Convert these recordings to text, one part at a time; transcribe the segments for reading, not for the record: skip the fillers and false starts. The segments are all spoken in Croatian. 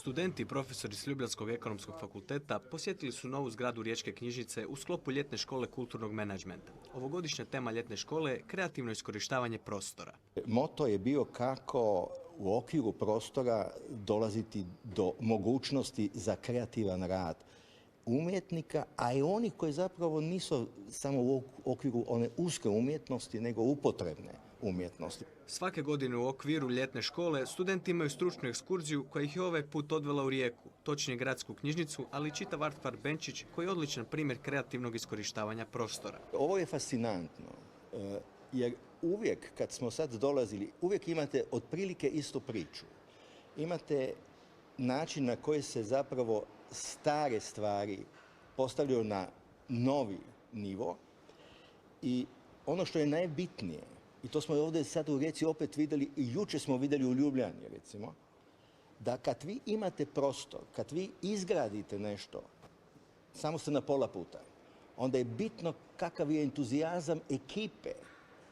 Studenti i profesori s Ljubljanskog ekonomskog fakulteta posjetili su novu zgradu Riječke knjižnice u sklopu ljetne škole kulturnog menadžmenta. Ovogodišnja tema ljetne škole je kreativno iskorištavanje prostora. Moto je bio kako u okviru prostora dolaziti do mogućnosti za kreativan rad umjetnika, a i oni koji zapravo nisu samo u okviru one uske umjetnosti, nego upotrebne umjetnosti. Svake godine u okviru ljetne škole studenti imaju stručnu ekskurziju koja ih je ovaj put odvela u Rijeku, točnije gradsku knjižnicu, ali i čitav Art Park Benčić koji je odličan primjer kreativnog iskorištavanja prostora. Ovo je fascinantno, jer uvijek kad smo sad dolazili, uvijek imate otprilike istu priču. Imate način na koji se zapravo stare stvari postavljaju na novi nivo i ono što je najbitnije, i to smo ovdje sad u Rijeci opet vidjeli i jučer smo vidjeli u Ljubljani recimo, da kad vi imate prostor, kad vi izgradite nešto, samo ste na pola puta, onda je bitno kakav je entuzijazam ekipe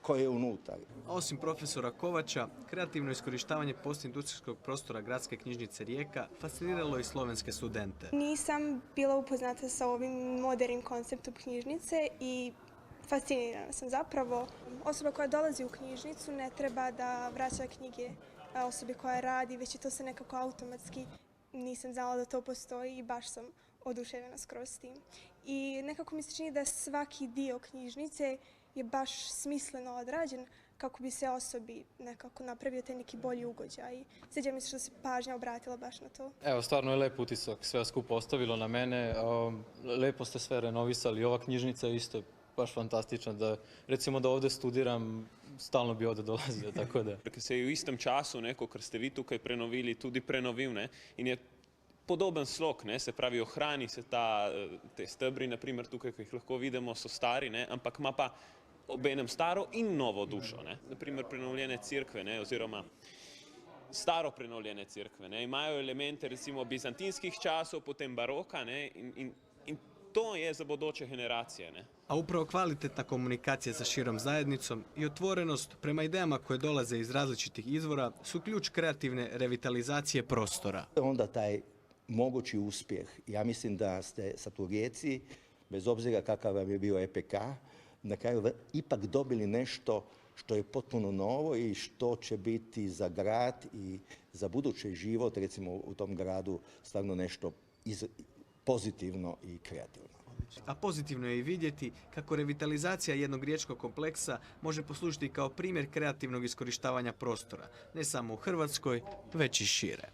koje je unutar. Osim profesora Kovača, kreativno iskorištavanje postindustrijskog prostora Gradske knjižnice Rijeka fasciniralo i slovenske studente. Nisam bila upoznata sa ovim modernim konceptom knjižnice i fascinirana sam zapravo. Osoba koja dolazi u knjižnicu ne treba da vraća knjige osobi koja radi, već je to se nekako automatski. Nisam znala da to postoji i baš sam oduševljena skroz s tim. I nekako mi se čini da svaki dio knjižnice je baš smisleno odrađen kako bi se osobi nekako napravio taj neki bolji ugođaj. Sviđa mi se što se pažnja obratila baš na to. Evo, stvarno je lep utisak sve skupo ostavilo na mene. Lepo ste sve renovisali. Ova knjižnica je isto baš fantastična. Da, recimo da ovdje studiram, stalno bi ovdje dolazio, tako da. Ker se je v istem času, kar ste vi tukaj prenovili, tudi prenovil, in je podoben slog, se pravi, ohrani se te stebri, naprimer tukaj, ki jih lahko vidimo, so stari, ampak ima pa obenem staro in novo dušo. Naprimer prenovljene cerkve, oziroma staro prenovljene cerkve, imajo elemente recimo bizantinskih časov, potem baroka, in to je za bodoče generacije. A upravo kvalitetna komunikacija sa širom zajednicom i otvorenost prema idejama koje dolaze iz različitih izvora su ključ kreativne revitalizacije prostora. Onda taj mogući uspjeh, ja mislim da ste sad u Rijeci, bez obzira kakav vam je bio EPK, na kraju ipak dobili nešto što je potpuno novo i što će biti za grad i za budući život, recimo u tom gradu, stvarno nešto pozitivno i kreativno. A pozitivno je i vidjeti kako revitalizacija jednog riječkog kompleksa može poslužiti kao primjer kreativnog iskorištavanja prostora, ne samo u Hrvatskoj, već i šire.